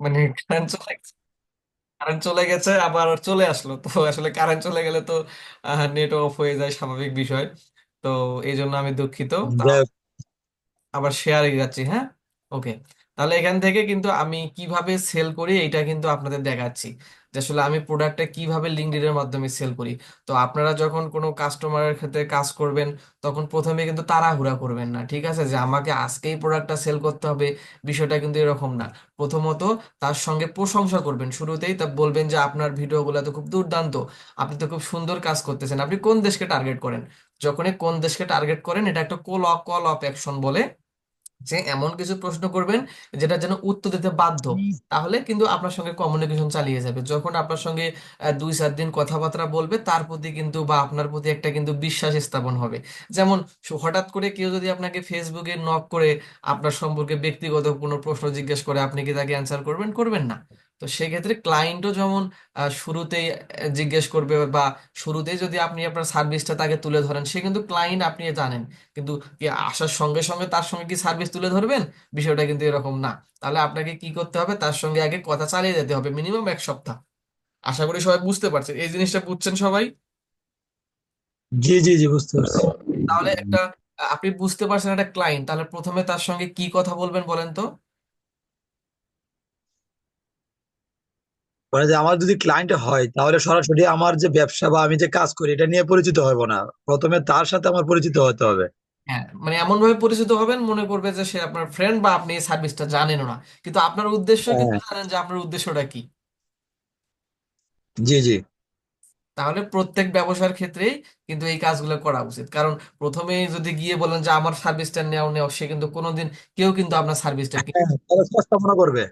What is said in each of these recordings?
মানে কারেন্ট চলে গেছে, কারেন্ট চলে গেছে আবার চলে আসলো, তো আসলে কারেন্ট চলে গেলে তো নেট অফ হয়ে যায়, স্বাভাবিক বিষয়। তো এই জন্য আমি দুঃখিত। যাই হোক। আবার শেয়ারে যাচ্ছি, হ্যাঁ। ওকে, তাহলে এখান থেকে কিন্তু আমি কিভাবে সেল করি এটা কিন্তু আপনাদের দেখাচ্ছি, যে আসলে আমি প্রোডাক্টটা কিভাবে লিঙ্কডইনের মাধ্যমে সেল করি। তো আপনারা যখন কোনো কাস্টমারের ক্ষেত্রে কাজ করবেন, তখন প্রথমে কিন্তু তাড়াহুড়া করবেন না, ঠিক আছে, যে আমাকে আজকেই প্রোডাক্টটা সেল করতে হবে, বিষয়টা কিন্তু এরকম না। প্রথমত তার সঙ্গে প্রশংসা করবেন শুরুতেই, তা বলবেন যে আপনার ভিডিওগুলো তো খুব দুর্দান্ত, আপনি তো খুব সুন্দর কাজ করতেছেন, আপনি কোন দেশকে টার্গেট করেন। যখনই কোন দেশকে টার্গেট করেন, এটা একটা কল অফ অ্যাকশন বলে, যে এমন কিছু প্রশ্ন করবেন যেটা যেন উত্তর দিতে বাধ্য। তাহলে কিন্তু আপনার সঙ্গে কমিউনিকেশন চালিয়ে যাবে, যখন আপনার সঙ্গে 2-4 দিন কথাবার্তা বলবে, তার প্রতি কিন্তু বা আপনার প্রতি একটা কিন্তু বিশ্বাস স্থাপন হবে। যেমন হঠাৎ করে কেউ যদি আপনাকে ফেসবুকে নক করে আপনার সম্পর্কে ব্যক্তিগত কোনো প্রশ্ন জিজ্ঞেস করে, আপনি কি তাকে অ্যান্সার করবেন? করবেন না। তো সেক্ষেত্রে ক্লায়েন্টও যেমন শুরুতেই জিজ্ঞেস করবে, বা শুরুতেই যদি আপনি আপনার সার্ভিসটা তাকে তুলে ধরেন, সে কিন্তু ক্লায়েন্ট, আপনি জানেন। কিন্তু কি আসার সঙ্গে সঙ্গে তার সঙ্গে কি সার্ভিস তুলে ধরবেন? বিষয়টা কিন্তু এরকম না। তাহলে আপনাকে কি করতে হবে, তার সঙ্গে আগে কথা চালিয়ে যেতে হবে মিনিমাম 1 সপ্তাহ। আশা করি সবাই বুঝতে পারছেন, এই জিনিসটা বুঝছেন সবাই? জি জি জি, বুঝতে পারছি। তাহলে একটা আপনি বুঝতে পারছেন একটা ক্লায়েন্ট, তাহলে প্রথমে তার সঙ্গে কি কথা বলবেন বলেন তো? মানে যে আমার যদি ক্লায়েন্ট হয় তাহলে সরাসরি আমার যে ব্যবসা বা আমি যে কাজ করি এটা নিয়ে পরিচিত হব না, প্রথমে তার সাথে আমার পরিচিত হতে হবে। হ্যাঁ, মানে এমন ভাবে পরিচিত হবেন, মনে করবে যে সে আপনার ফ্রেন্ড, বা আপনি এই সার্ভিসটা জানেনও না, কিন্তু আপনার উদ্দেশ্য কিন্তু হ্যাঁ। জানেন যে আপনার উদ্দেশ্যটা কি। জি জি। তাহলে প্রত্যেক ব্যবসার ক্ষেত্রেই কিন্তু এই কাজগুলো করা উচিত, কারণ প্রথমে যদি গিয়ে বলেন যে আমার সার্ভিসটা নেও নেও, সে কিন্তু কোনোদিন কেউ কিন্তু আপনার সার্ভিসটা হ্যাঁ, তাহলে সস্তা মনে করবে।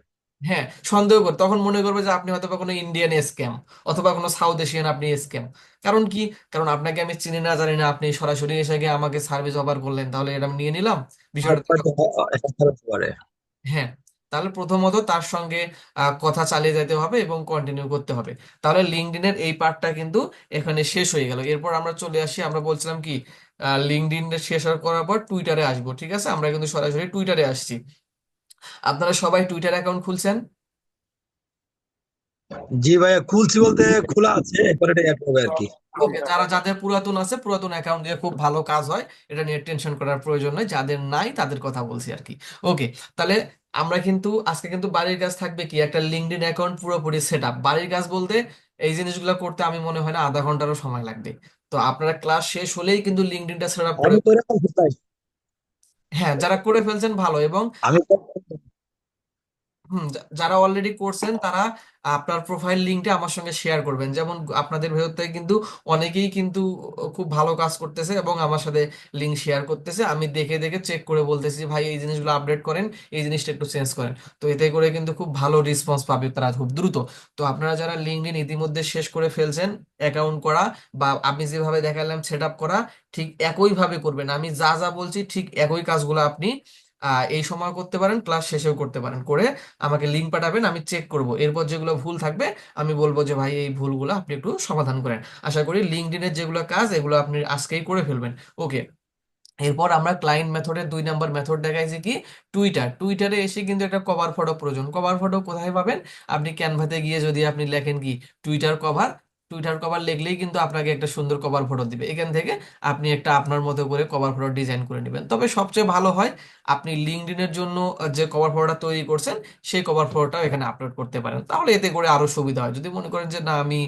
হ্যাঁ, সন্দেহ করে, তখন মনে করবে যে আপনি হয়তো বা কোনো ইন্ডিয়ান স্ক্যাম, অথবা কোনো সাউথ এশিয়ান আপনি স্ক্যাম। কারণ কি? কারণ আপনাকে আমি চিনি না জানি না, আপনি সরাসরি এসে গিয়ে আমাকে সার্ভিস অফার করলেন, তাহলে এটা আমি নিয়ে নিলাম, আর বিষয়টা তো হয়তো এরকম। একটা খরচ পড়ে। হ্যাঁ, তাহলে প্রথমত তার সঙ্গে কথা চালিয়ে যেতে হবে এবং কন্টিনিউ করতে হবে। তাহলে লিঙ্কডইনের এই পার্টটা কিন্তু এখানে শেষ হয়ে গেল। এরপর আমরা চলে আসি, আমরা বলছিলাম কি, লিঙ্কডইন শেষ করার পর টুইটারে আসবো, ঠিক আছে, আমরা কিন্তু সরাসরি টুইটারে আসছি। আপনারা সবাই টুইটার অ্যাকাউন্ট খুলছেন? জি ভাইয়া, খুলছি বলতে খোলা আছে, এরপর এটা অ্যাড হবে আর কি। ওকে, যারা যাদের পুরাতন আছে, পুরাতন অ্যাকাউন্ট দিয়ে খুব ভালো কাজ হয়, এটা নিয়ে টেনশন করার প্রয়োজন নেই, যাদের নাই তাদের কথা বলছি আর কি। ওকে, তাহলে আমরা কিন্তু আজকে কিন্তু বাড়ির কাজ থাকবে কি, একটা লিঙ্কডইন অ্যাকাউন্ট পুরোপুরি সেট আপ। বাড়ির কাজ বলতে এই জিনিসগুলো করতে আমি মনে হয় না আধা ঘন্টারও সময় লাগবে। তো আপনারা ক্লাস শেষ হলেই কিন্তু লিঙ্কডইনটা সেট আপ করে, আমি করে ফেলতে চাই। হ্যাঁ, যারা করে ফেলছেন ভালো, এবং আমি যারা অলরেডি করছেন তারা আপনার প্রোফাইল লিঙ্কটা আমার সঙ্গে শেয়ার করবেন। যেমন আপনাদের ভেতর থেকে কিন্তু অনেকেই কিন্তু খুব ভালো কাজ করতেছে এবং আমার সাথে লিঙ্ক শেয়ার করতেছে, আমি দেখে দেখে চেক করে বলতেছি ভাই এই জিনিসগুলো আপডেট করেন, এই জিনিসটা একটু চেঞ্জ করেন। তো এতে করে কিন্তু খুব ভালো রেসপন্স পাবে তারা খুব দ্রুত। তো আপনারা যারা লিঙ্কডইন ইতিমধ্যে শেষ করে ফেলছেন অ্যাকাউন্ট করা, বা আমি যেভাবে দেখালাম সেট আপ করা, ঠিক একইভাবে করবেন। আমি যা যা বলছি ঠিক একই কাজগুলো আপনি এই সময় করতে পারেন, ক্লাস শেষেও করতে পারেন, করে আমাকে লিঙ্ক পাঠাবেন, আমি চেক করব, এরপর যেগুলো ভুল থাকবে আমি বলবো যে ভাই এই ভুলগুলো আপনি একটু সমাধান করেন। আশা করি লিঙ্কডইনের যেগুলো কাজ এগুলো আপনি আজকেই করে ফেলবেন। ওকে, এরপর আমরা ক্লায়েন্ট মেথডের 2 নম্বর মেথড দেখাইছি কি, টুইটারে এসে কিন্তু একটা কভার ফটো প্রয়োজন। কভার ফটো কোথায় পাবেন? আপনি ক্যানভাতে গিয়ে যদি আপনি লেখেন কি টুইটার কভার, টুইটার কভার লিখলেই কিন্তু আপনাকে একটা সুন্দর কভার ফটো দিবে। এখান থেকে আপনি একটা আপনার মতো করে কভার ফটো ডিজাইন করে নেবেন। তবে সবচেয়ে ভালো হয় আপনি লিঙ্কডইনের জন্য যে কভার ফটোটা তৈরি করছেন, সেই কভার ফটোটাও এখানে আপলোড করতে পারেন, তাহলে এতে করে আরো সুবিধা হয়। যদি মনে করেন যে না আমি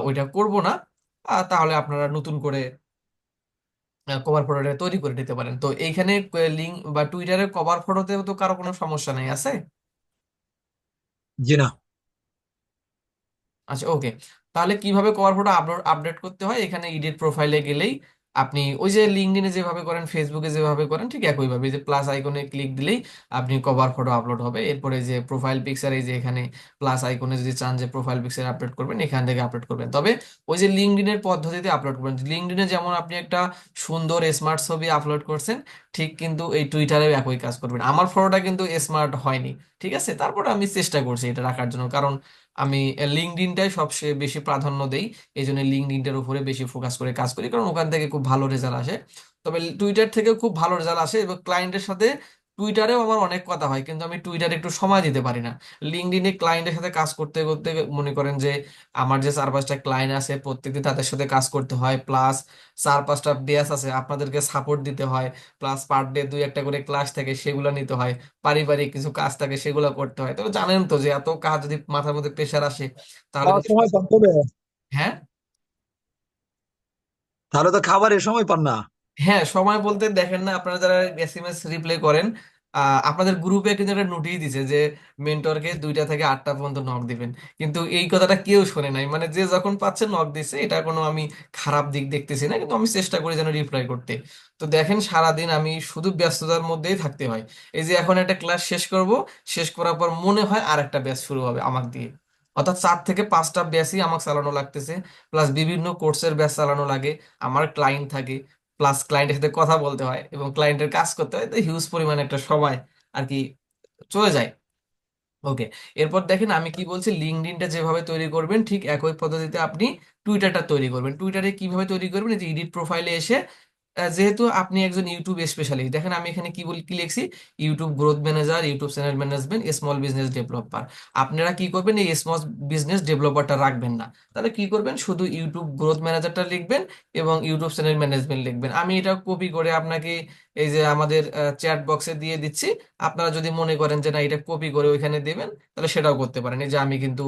ওইটা করব না, তাহলে আপনারা নতুন করে কভার ফটোটা তৈরি করে নিতে পারেন। তো এইখানে লিঙ্ক বা টুইটারের কভার ফটোতেও তো কারো কোনো সমস্যা নেই, আছে? জি না। আচ্ছা, ওকে। তাহলে কিভাবে কভার ফটো আপডেট করতে হয়, এখানে এডিট প্রোফাইলে গেলেই আপনি ওই যে লিঙ্কডইনে যেভাবে করেন, ফেসবুকে যেভাবে করেন, ঠিক একইভাবে এই যে প্লাস আইকনে ক্লিক দিলেই আপনি কভার ফটো আপলোড হবে। এরপরে যে প্রোফাইল পিকচার, এই যে এখানে প্লাস আইকনে যদি চান যে প্রোফাইল পিকচার আপলোড করবেন, এখান থেকে আপলোড করবেন। তবে ওই যে লিঙ্কডইনের পদ্ধতিতে আপলোড করবেন, লিঙ্কডইনে যেমন আপনি একটা সুন্দর স্মার্ট ছবি আপলোড করছেন, ঠিক কিন্তু এই টুইটারেও একই কাজ করবেন। আমার ফটোটা কিন্তু স্মার্ট হয়নি, ঠিক আছে, তারপর আমি চেষ্টা করছি এটা রাখার জন্য, কারণ আমি লিঙ্কডইনটাই সবচেয়ে বেশি প্রাধান্য দেই। এই জন্য লিঙ্কডইনটার উপরে বেশি ফোকাস করে কাজ করি, কারণ ওখান থেকে খুব ভালো রেজাল্ট আসে। তবে টুইটার থেকেও খুব ভালো রেজাল্ট আসে, এবং ক্লায়েন্টের সাথে টুইটারেও আমার অনেক কথা হয়, কিন্তু আমি টুইটারে একটু সময় দিতে পারি না। লিঙ্কডইনে ক্লায়েন্টের সাথে কাজ করতে করতে মনে করেন যে আমার যে 4-5টা ক্লায়েন্ট আছে প্রত্যেকদিন তাদের সাথে কাজ করতে হয়, প্লাস 4-5টা ব্যাচ আছে আপনাদেরকে সাপোর্ট দিতে হয়, প্লাস পার ডে 2-1টা করে ক্লাস থাকে সেগুলো নিতে হয়, পারিবারিক কিছু কাজ থাকে সেগুলো করতে হয়। তবে জানেন তো যে এত কাজ যদি মাথার মধ্যে প্রেশার আসে তাহলে খাওয়ার কিন্তু সময় পান তবে? হ্যাঁ। তাহলে তো খাবারের সময় পান না। হ্যাঁ, সময় বলতে দেখেন না, আপনারা যারা এসএমএস রিপ্লাই করেন, আপনাদের গ্রুপে কিন্তু একটা নোটিশ দিছে যে মেন্টরকে 2টা থেকে 8টা পর্যন্ত নক দিবেন, কিন্তু এই কথাটা কেউ শোনে নাই। মানে যে যখন পাচ্ছে নক দিছে, এটা কোনো আমি খারাপ দিক দেখতেছি না, কিন্তু আমি চেষ্টা করি যেন রিপ্লাই করতে। তো দেখেন সারাদিন আমি শুধু ব্যস্ততার মধ্যেই থাকতে হয়। এই যে এখন একটা ক্লাস শেষ করব, শেষ করার পর মনে হয় আর একটা ব্যাচ শুরু হবে আমাকে দিয়ে, অর্থাৎ 4 থেকে 5টা ব্যাচই আমাকে চালানো লাগতেছে, প্লাস বিভিন্ন কোর্সের ব্যাচ চালানো লাগে, আমার ক্লায়েন্ট থাকে, প্লাস ক্লায়েন্টের সাথে কথা বলতে হয় এবং ক্লায়েন্টের কাজ করতে হয়, তো হিউজ পরিমাণে একটা সময় আর কি চলে যায়। ওকে, এরপর দেখেন আমি কি বলছি, লিঙ্কডইনটা যেভাবে তৈরি করবেন ঠিক একই পদ্ধতিতে আপনি টুইটারটা তৈরি করবেন। টুইটারে কিভাবে তৈরি করবেন, এই যে এডিট প্রোফাইলে এসে যেহেতু আপনি একজন ইউটিউব স্পেশালিস্ট, দেখেন আমি এখানে কি লিখছি, YouTube growth manager, YouTube channel management, small business developer. আপনারা কি করবেন, এই স্মল বিজনেস ডেভেলপারটা রাখবেন না, তাহলে কি করবেন, শুধু ইউটিউব গ্রোথ ম্যানেজারটা লিখবেন এবং ইউটিউব চ্যানেল ম্যানেজমেন্ট লিখবেন। আমি এটা কপি করে আপনাকে এই যে আমাদের চ্যাট বক্সে দিয়ে দিচ্ছি। আপনারা যদি মনে করেন যে না এটা কপি করে ওইখানে দেবেন, তাহলে সেটাও করতে পারেন। এই যে আমি কিন্তু